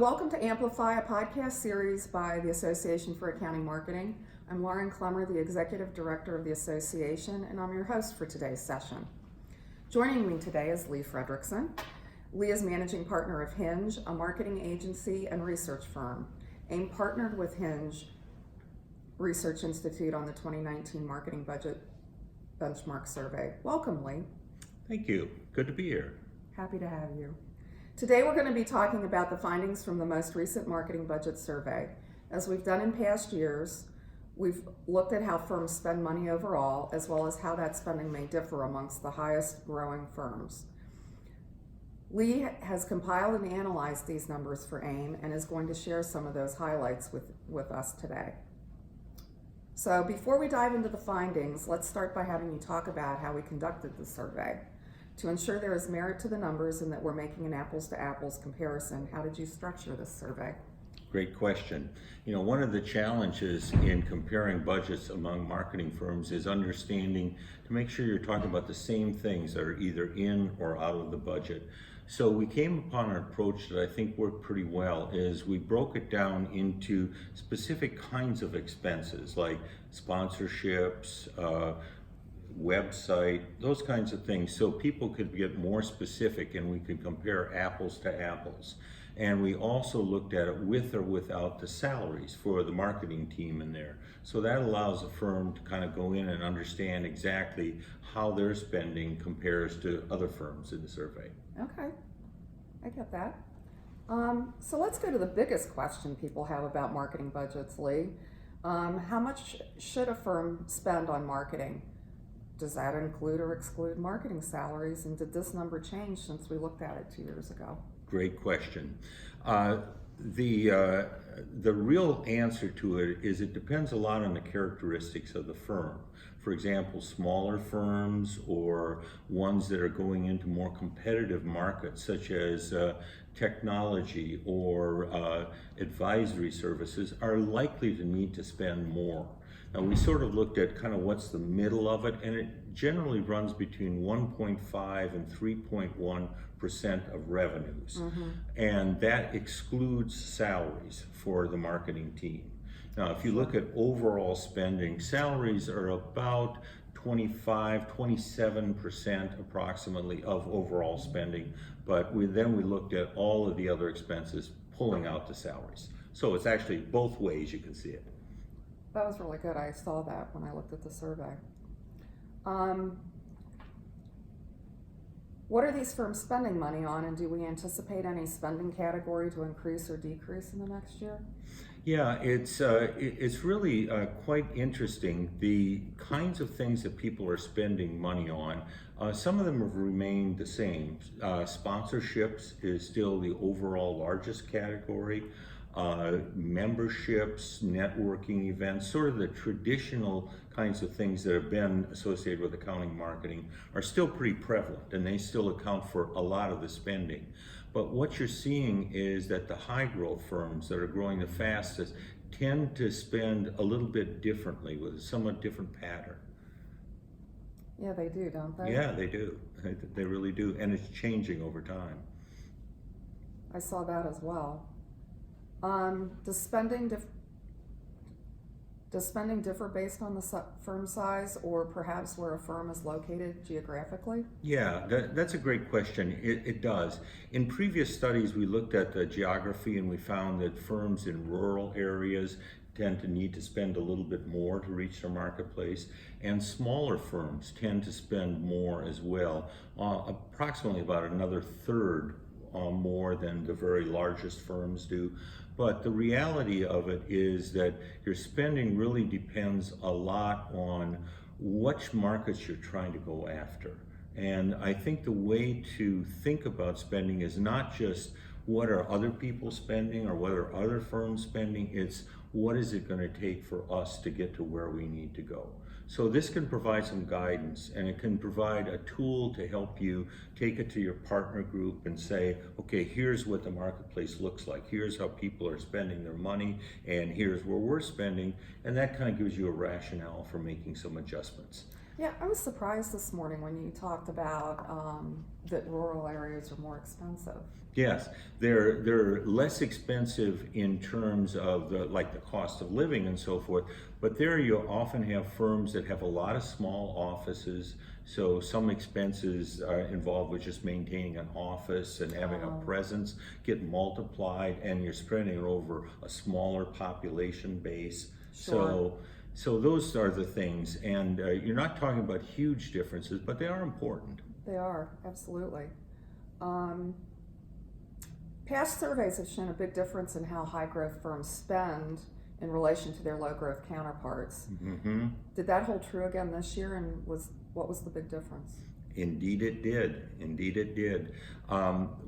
Welcome to Amplify, a podcast series by the Association for Accounting Marketing. I'm Lauren Clemmer, the Executive Director of the Association, and I'm your host for today's session. Joining me today is Lee Fredrickson. Lee is Managing Partner of Hinge, a marketing agency and research firm. AIM partnered with Hinge Research Institute on the 2019 Marketing Budget Benchmark Survey. Welcome, Lee. Thank you. Good to be here. Happy to have you. Today we're going to be talking about the findings from the most recent marketing budget survey. As we've done in past years, we've looked at how firms spend money overall, as well as how that spending may differ amongst the highest growing firms. Lee has compiled and analyzed these numbers for AIM and is going to share some of those highlights with us today. So before we dive into the findings, let's start by having you talk about how we conducted the survey. To ensure there is merit to the numbers and that we're making an apples to apples comparison, how did you structure this survey? Great question. One of the challenges in comparing budgets among marketing firms is understanding to make sure you're talking about the same things that are either in or out of the budget. So we came upon an approach that I think worked pretty well, is we broke it down into specific kinds of expenses like sponsorships, website, those kinds of things, so people could get more specific and we could compare apples to apples. And we also looked at it with or without the salaries for the marketing team in there. So that allows a firm to kind of go in and understand exactly how their spending compares to other firms in the survey. Okay, I get that. So let's go to the biggest question people have about marketing budgets, Lee. How much should a firm spend on marketing? Does that include or exclude marketing salaries? And did this number change since we looked at it 2 years ago? Great question. The real answer to it is it depends a lot on the characteristics of the firm. For example, smaller firms or ones that are going into more competitive markets such as technology or advisory services are likely to need to spend more. Now we sort of looked at kind of what's the middle of it, and it generally runs between 1.5 and 3.1% of revenues. And that excludes salaries for the marketing team. Now, if you look at overall spending, salaries are about 27% approximately of overall spending, but then we looked at all of the other expenses, pulling out the salaries. So it's actually both ways you can see it. That was really good. I saw that when I looked at the survey. What are these firms spending money on, and do we anticipate any spending category to increase or decrease in the next year? Yeah, it's really quite interesting, the kinds of things that people are spending money on. Some of them have remained the same. Sponsorships is still the overall largest category. Memberships, networking events, sort of the traditional kinds of things that have been associated with accounting marketing are still pretty prevalent, and they still account for a lot of the spending. But what you're seeing is that the high growth firms that are growing the fastest tend to spend a little bit differently with a somewhat different pattern. Yeah, they do, don't they? Yeah, they do. They really do, and it's changing over time. I saw that as well. Does spending differ based on the firm size or perhaps where a firm is located geographically? Yeah, that's a great question. It does. In previous studies, we looked at the geography and we found that firms in rural areas tend to need to spend a little bit more to reach their marketplace, and smaller firms tend to spend more as well, approximately about another third more than the very largest firms do. But the reality of it is that your spending really depends a lot on which markets you're trying to go after. And I think the way to think about spending is not just what are other people spending or what are other firms spending, it's what is it going to take for us to get to where we need to go. So this can provide some guidance, and it can provide a tool to help you take it to your partner group and say, okay, here's what the marketplace looks like. Here's how people are spending their money, and here's where we're spending. And that kind of gives you a rationale for making some adjustments. Yeah, I was surprised this morning when you talked about that rural areas are more expensive. Yes, they're less expensive in terms of the cost of living and so forth, but there you often have firms that have a lot of small offices, so some expenses are involved with just maintaining an office and having a presence get multiplied, and you're spreading it over a smaller population base. Sure. So those are the things, and you're not talking about huge differences, but they are important. They are, absolutely. Um, Past surveys have shown a big difference in how high growth firms spend in relation to their low growth counterparts. Mm-hmm. Did that hold true again this year, and what was the big difference? Indeed it did. Indeed it did.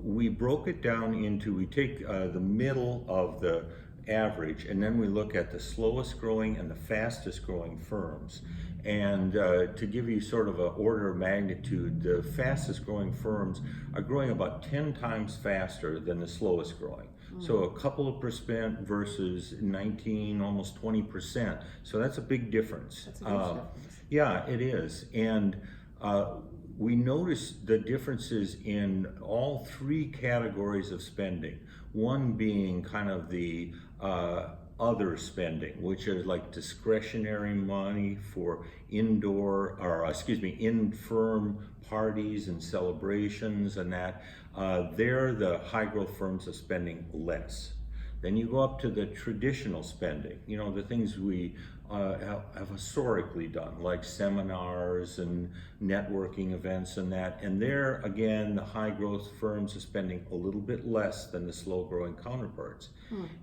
We broke it down into, we take the middle of the average, and then we look at the slowest growing and the fastest growing firms. And to give you sort of an order of magnitude, the fastest growing firms are growing about 10 times faster than the slowest growing. So a couple of percent versus 19, almost 20%. So that's a big difference. That's a huge difference. Yeah, it is. And we noticed the differences in all three categories of spending. One being kind of the other spending, which is like discretionary money for in-firm parties and celebrations and that. There, the high growth firms are spending less. Then you go up to the traditional spending, the things we have historically done, like seminars and networking events and that. And there, again, the high growth firms are spending a little bit less than the slow growing counterparts.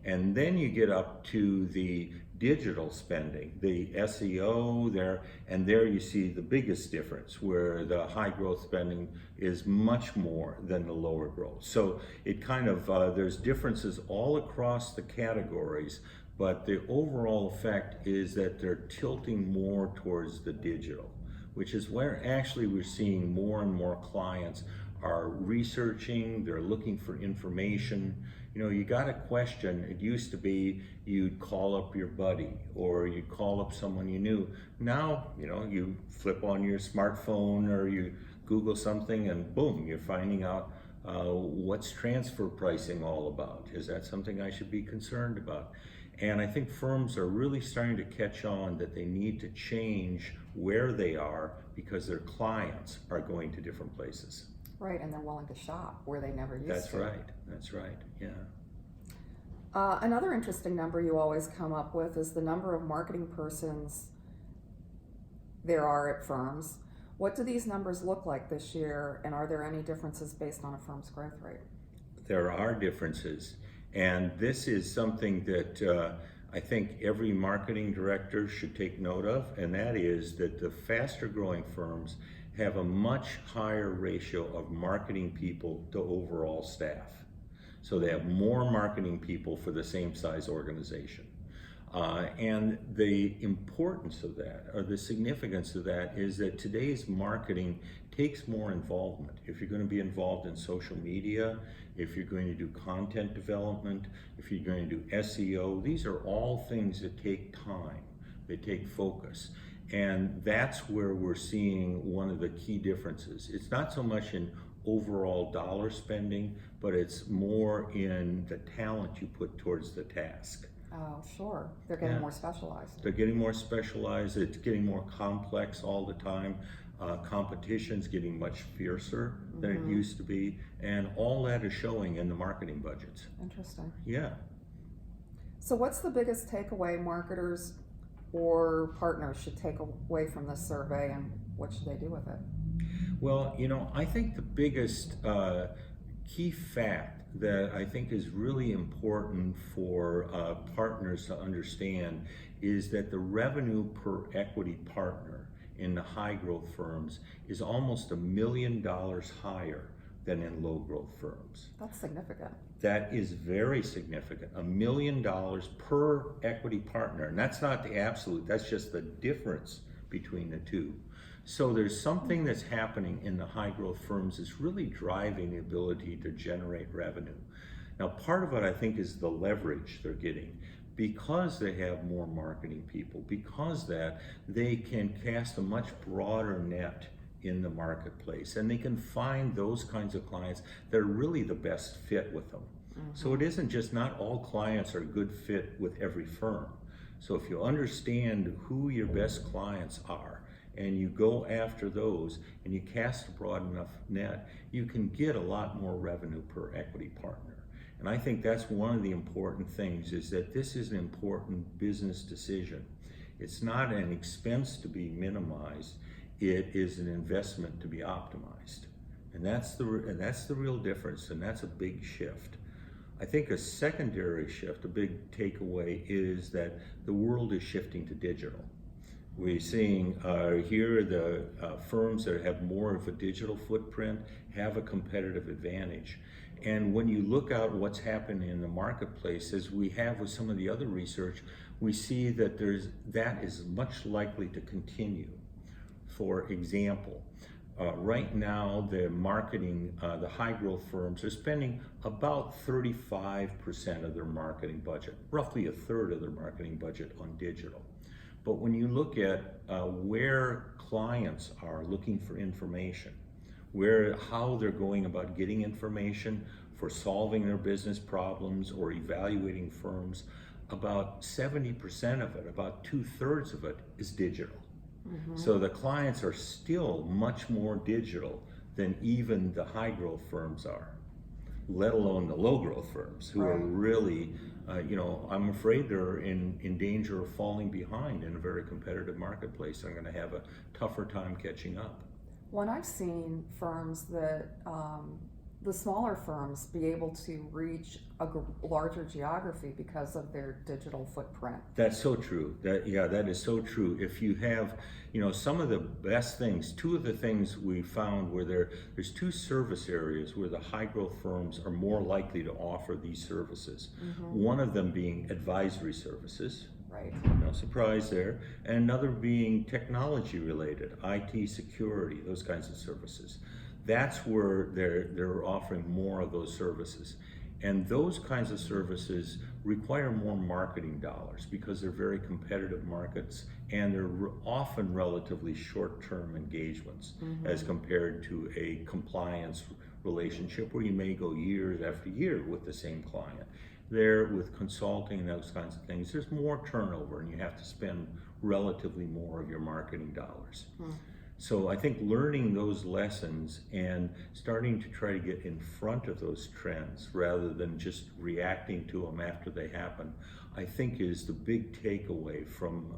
And then you get up to the digital spending, the SEO there, and there you see the biggest difference, where the high growth spending is much more than the lower growth. So it kind of, there's differences all across the categories, but the overall effect is that they're tilting more towards the digital, which is where actually we're seeing more and more clients are researching, they're looking for information. You got a question. It used to be you'd call up your buddy or you'd call up someone you knew. Now, you flip on your smartphone or you Google something and boom, you're finding out what's transfer pricing all about. Is that something I should be concerned about? And I think firms are really starting to catch on that they need to change where they are because their clients are going to different places. Right, and they're willing to shop where they never used to. That's right, yeah. Another interesting number you always come up with is the number of marketing persons there are at firms. What do these numbers look like this year, and are there any differences based on a firm's growth rate? There are differences, and this is something that I think every marketing director should take note of, and that is that the faster growing firms have a much higher ratio of marketing people to overall staff. So they have more marketing people for the same size organization. And the importance of that, or the significance of that, is that today's marketing takes more involvement. If you're going to be involved in social media, if you're going to do content development, if you're going to do SEO, these are all things that take time, they take focus. And that's where we're seeing one of the key differences. It's not so much in overall dollar spending, but it's more in the talent you put towards the task. Oh, sure. They're getting more specialized. They're getting more specialized. It's getting more complex all the time. Competition's getting much fiercer than it used to be. And all that is showing in the marketing budgets. Interesting. Yeah. So what's the biggest takeaway marketers or partners should take away from this survey, and what should they do with it? Well, I think the biggest key fact that I think is really important for partners to understand is that the revenue per equity partner in the high growth firms is almost $1 million higher than in low growth firms. That's significant. That is very significant. $1 million per equity partner. And that's not the absolute, that's just the difference between the two. So there's something that's happening in the high growth firms that's really driving the ability to generate revenue. Now, part of it I think is the leverage they're getting. because they have more marketing people, because that they can cast a much broader net in the marketplace, and they can find those kinds of clients that are really the best fit with them. So it isn't just, not all clients are a good fit with every firm. So if you understand who your best clients are and you go after those and you cast a broad enough net, you can get a lot more revenue per equity partner. And I think that's one of the important things, is that this is an important business decision. It's not an expense to be minimized, it is an investment to be optimized. And that's the real difference, and that's a big shift. I think a secondary shift, a big takeaway, is that the world is shifting to digital. We're seeing here the firms that have more of a digital footprint have a competitive advantage. And when you look out what's happening in the marketplace, as we have with some of the other research, we see that that is much likely to continue. For example, right now, the marketing, the high growth firms are spending about 35% of their marketing budget, roughly a third of their marketing budget, on digital. But when you look at where clients are looking for information, how they're going about getting information for solving their business problems or evaluating firms, about 70% of it, about 2/3 of it, is digital. So the clients are still much more digital than even the high growth firms are, let alone the low growth firms, who are really, I'm afraid they're in danger of falling behind in a very competitive marketplace. They're going to have a tougher time catching up. When I've seen firms that, the smaller firms be able to reach a larger geography because of their digital footprint. That's so true. That is so true. If you have, some of the best things, two of the things we found were there's two service areas where the high growth firms are more likely to offer these services. One of them being advisory services. Right. No surprise there. And another being technology related, IT security, those kinds of services. That's where they're offering more of those services. And those kinds of services require more marketing dollars because they're very competitive markets, and they're often relatively short-term engagements as compared to a compliance relationship where you may go years after year with the same client. There, with consulting and those kinds of things, there's more turnover, and you have to spend relatively more of your marketing dollars. So I think learning those lessons and starting to try to get in front of those trends rather than just reacting to them after they happen, I think is the big takeaway from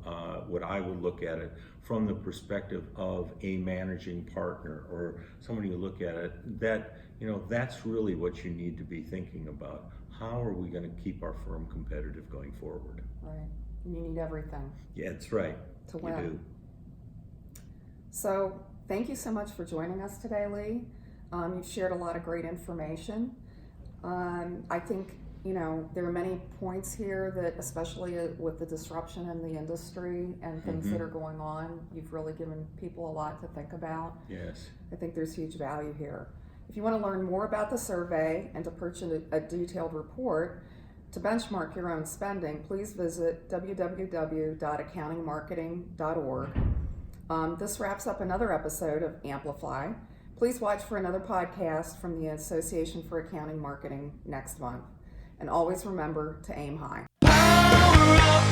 what I would look at it from the perspective of a managing partner or somebody who look at it, that that's really what you need to be thinking about. How are we going to keep our firm competitive going forward? Right. You need everything. Yeah, that's right. To win. You do. So thank you so much for joining us today, Lee. You've shared a lot of great information. I think, there are many points here that, especially with the disruption in the industry and things that are going on, you've really given people a lot to think about. Yes. I think there's huge value here. If you want to learn more about the survey and to purchase a detailed report to benchmark your own spending, please visit www.accountingmarketing.org. This wraps up another episode of Amplify. Please watch for another podcast from the Association for Accounting Marketing next month. And always remember to aim high. Power up,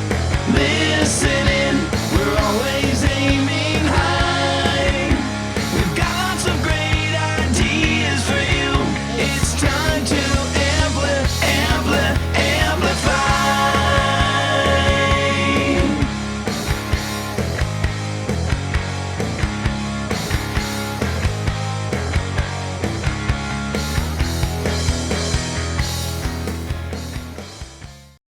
listening, we're always aiming high.